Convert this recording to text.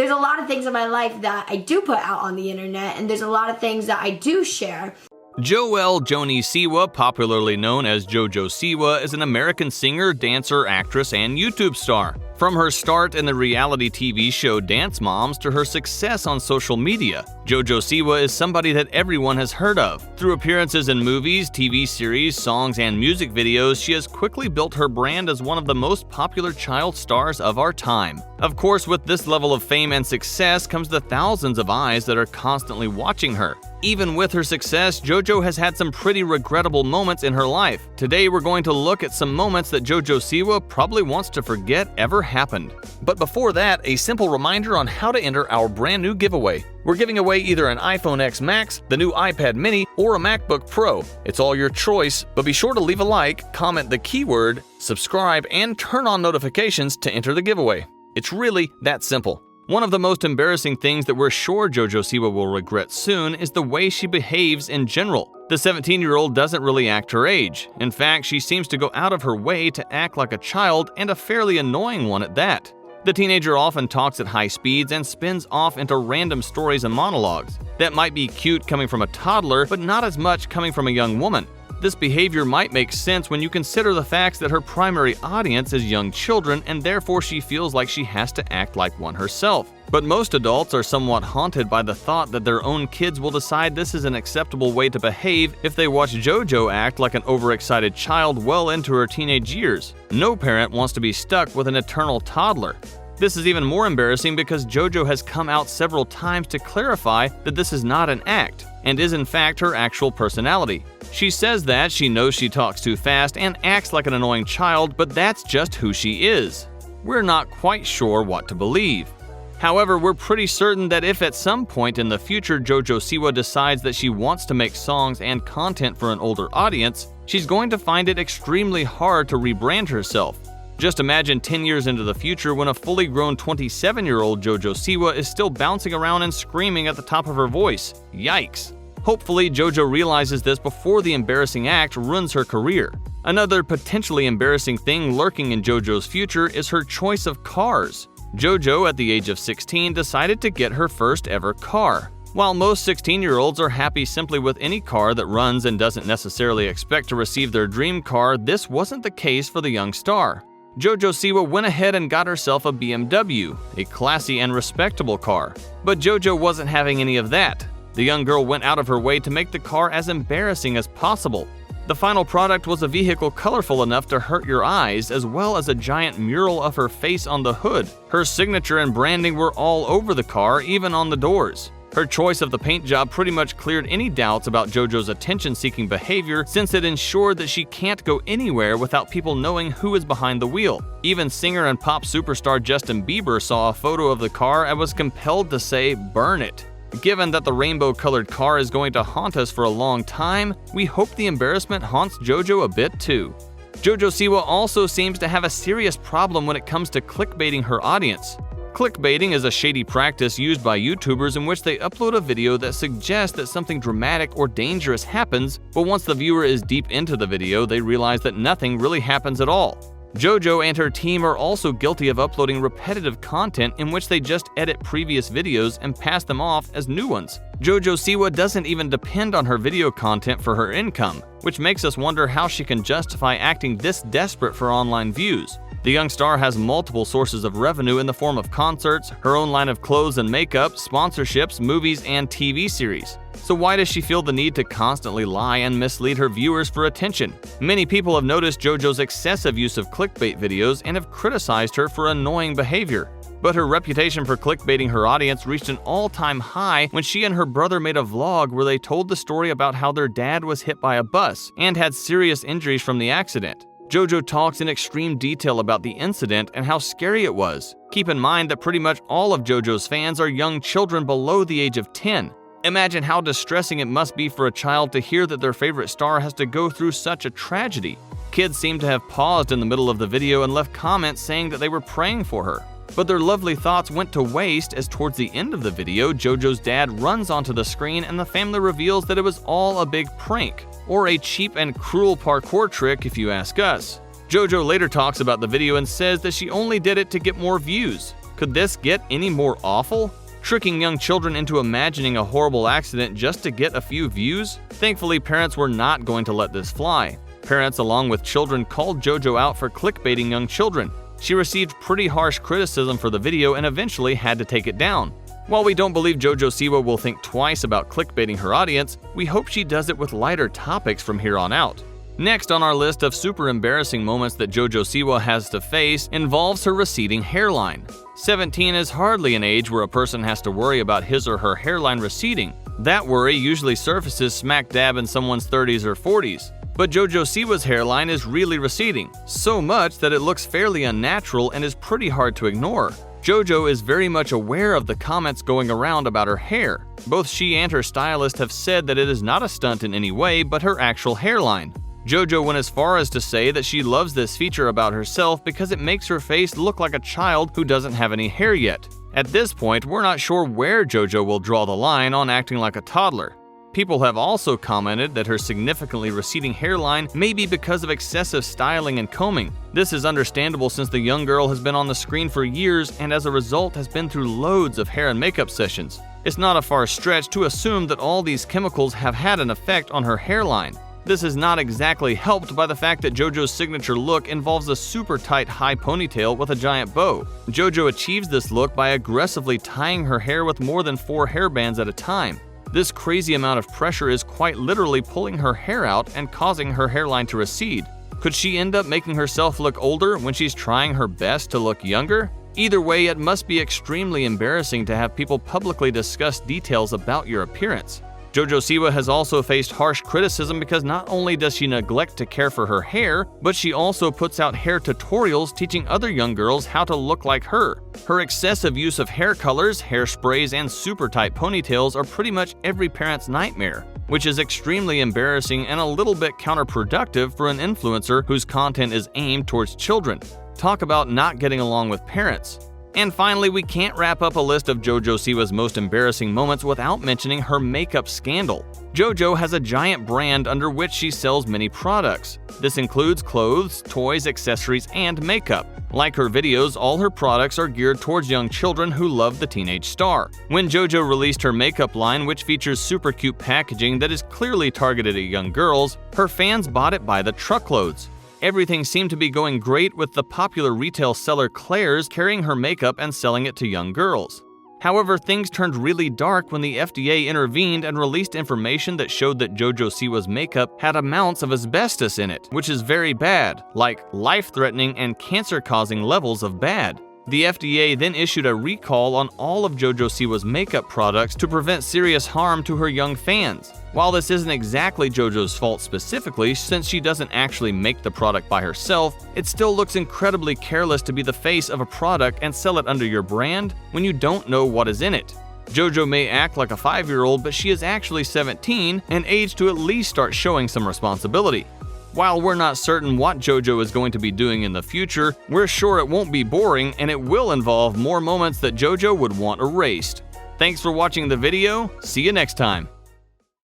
There's a lot of things in my life that I do put out on the internet, and there's a lot of things that I do share. Jojo Siwa, popularly known as Jojo Siwa, is an American singer, dancer, actress, and YouTube star. From her start in the reality TV show Dance Moms to her success on social media, Jojo Siwa is somebody that everyone has heard of. Through appearances in movies, TV series, songs, and music videos, she has quickly built her brand as one of the most popular child stars of our time. Of course, with this level of fame and success comes the thousands of eyes that are constantly watching her. Even with her success, Jojo has had some pretty regrettable moments in her life. Today we're going to look at some moments that Jojo Siwa probably wants to forget ever happened. But before that, a simple reminder on how to enter our brand new giveaway. We're giving away either an iPhone X Max, the new iPad mini, or a MacBook Pro. It's all your choice, but be sure to leave a like, comment the keyword, subscribe, and turn on notifications to enter the giveaway. It's really that simple. One of the most embarrassing things that we're sure Jojo Siwa will regret soon is the way she behaves in general. The 17-year-old doesn't really act her age. In fact, she seems to go out of her way to act like a child, and a fairly annoying one at that. The teenager often talks at high speeds and spins off into random stories and monologues. That might be cute coming from a toddler, but not as much coming from a young woman. This behavior might make sense when you consider the facts that her primary audience is young children, and therefore she feels like she has to act like one herself. But most adults are somewhat haunted by the thought that their own kids will decide this is an acceptable way to behave if they watch JoJo act like an overexcited child well into her teenage years. No parent wants to be stuck with an eternal toddler. This is even more embarrassing because JoJo has come out several times to clarify that this is not an act, and is in fact her actual personality. She says that she knows she talks too fast and acts like an annoying child, but that's just who she is. We're not quite sure what to believe. However, we're pretty certain that if at some point in the future Jojo Siwa decides that she wants to make songs and content for an older audience, she's going to find it extremely hard to rebrand herself. Just imagine 10 years into the future when a fully grown 27-year-old Jojo Siwa is still bouncing around and screaming at the top of her voice. Yikes! Hopefully, Jojo realizes this before the embarrassing act ruins her career. Another potentially embarrassing thing lurking in Jojo's future is her choice of cars. Jojo, at the age of 16, decided to get her first ever car. While most 16-year-olds are happy simply with any car that runs and doesn't necessarily expect to receive their dream car, this wasn't the case for the young star. Jojo Siwa went ahead and got herself a BMW, a classy and respectable car. But Jojo wasn't having any of that. The young girl went out of her way to make the car as embarrassing as possible. The final product was a vehicle colorful enough to hurt your eyes, as well as a giant mural of her face on the hood. Her signature and branding were all over the car, even on the doors. Her choice of the paint job pretty much cleared any doubts about Jojo's attention-seeking behavior, since it ensured that she can't go anywhere without people knowing who is behind the wheel. Even singer and pop superstar Justin Bieber saw a photo of the car and was compelled to say, "Burn it." Given that the rainbow-colored car is going to haunt us for a long time, we hope the embarrassment haunts Jojo a bit too. Jojo Siwa also seems to have a serious problem when it comes to clickbaiting her audience. Clickbaiting is a shady practice used by YouTubers in which they upload a video that suggests that something dramatic or dangerous happens, but once the viewer is deep into the video, they realize that nothing really happens at all. Jojo and her team are also guilty of uploading repetitive content in which they just edit previous videos and pass them off as new ones. Jojo Siwa doesn't even depend on her video content for her income, which makes us wonder how she can justify acting this desperate for online views. The young star has multiple sources of revenue in the form of concerts, her own line of clothes and makeup, sponsorships, movies, and TV series. So why does she feel the need to constantly lie and mislead her viewers for attention? Many people have noticed Jojo's excessive use of clickbait videos and have criticized her for annoying behavior. But her reputation for clickbaiting her audience reached an all-time high when she and her brother made a vlog where they told the story about how their dad was hit by a bus and had serious injuries from the accident. Jojo talks in extreme detail about the incident and how scary it was. Keep in mind that pretty much all of Jojo's fans are young children below the age of 10. Imagine how distressing it must be for a child to hear that their favorite star has to go through such a tragedy. Kids seem to have paused in the middle of the video and left comments saying that they were praying for her. But their lovely thoughts went to waste as towards the end of the video, Jojo's dad runs onto the screen and the family reveals that it was all a big prank, or a cheap and cruel parkour trick if you ask us. Jojo later talks about the video and says that she only did it to get more views. Could this get any more awful? Tricking young children into imagining a horrible accident just to get a few views? Thankfully, parents were not going to let this fly. Parents, along with children, called JoJo out for clickbaiting young children. She received pretty harsh criticism for the video and eventually had to take it down. While we don't believe Jojo Siwa will think twice about clickbaiting her audience, we hope she does it with lighter topics from here on out. Next on our list of super embarrassing moments that Jojo Siwa has to face involves her receding hairline. 17 is hardly an age where a person has to worry about his or her hairline receding. That worry usually surfaces smack dab in someone's 30s or 40s. But Jojo Siwa's hairline is really receding, so much that it looks fairly unnatural and is pretty hard to ignore. Jojo is very much aware of the comments going around about her hair. Both she and her stylist have said that it is not a stunt in any way, but her actual hairline. Jojo went as far as to say that she loves this feature about herself because it makes her face look like a child who doesn't have any hair yet. At this point, we're not sure where Jojo will draw the line on acting like a toddler. People have also commented that her significantly receding hairline may be because of excessive styling and combing. This is understandable since the young girl has been on the screen for years and as a result has been through loads of hair and makeup sessions. It's not a far stretch to assume that all these chemicals have had an effect on her hairline. This is not exactly helped by the fact that Jojo's signature look involves a super tight high ponytail with a giant bow. Jojo achieves this look by aggressively tying her hair with more than 4 hairbands at a time. This crazy amount of pressure is quite literally pulling her hair out and causing her hairline to recede. Could she end up making herself look older when she's trying her best to look younger? Either way, it must be extremely embarrassing to have people publicly discuss details about your appearance. Jojo Siwa has also faced harsh criticism because not only does she neglect to care for her hair, but she also puts out hair tutorials teaching other young girls how to look like her. Her excessive use of hair colors, hairsprays, and super tight ponytails are pretty much every parent's nightmare, which is extremely embarrassing and a little bit counterproductive for an influencer whose content is aimed towards children. Talk about not getting along with parents. And finally, we can't wrap up a list of Jojo Siwa's most embarrassing moments without mentioning her makeup scandal. Jojo has a giant brand under which she sells many products. This includes clothes, toys, accessories, and makeup. Like her videos, all her products are geared towards young children who love the teenage star. When Jojo released her makeup line, which features super cute packaging that is clearly targeted at young girls, her fans bought it by the truckloads. Everything seemed to be going great with the popular retail seller Claire's carrying her makeup and selling it to young girls. However, things turned really dark when the FDA intervened and released information that showed that Jojo Siwa's makeup had amounts of asbestos in it, which is very bad, like life-threatening and cancer-causing levels of bad. The FDA then issued a recall on all of Jojo Siwa's makeup products to prevent serious harm to her young fans. While this isn't exactly Jojo's fault specifically, since she doesn't actually make the product by herself, it still looks incredibly careless to be the face of a product and sell it under your brand when you don't know what is in it. Jojo may act like a 5-year-old, but she is actually 17 and aged to at least start showing some responsibility. While we're not certain what Jojo is going to be doing in the future, we're sure it won't be boring and it will involve more moments that Jojo would want erased. Thanks for watching the video. See you next time.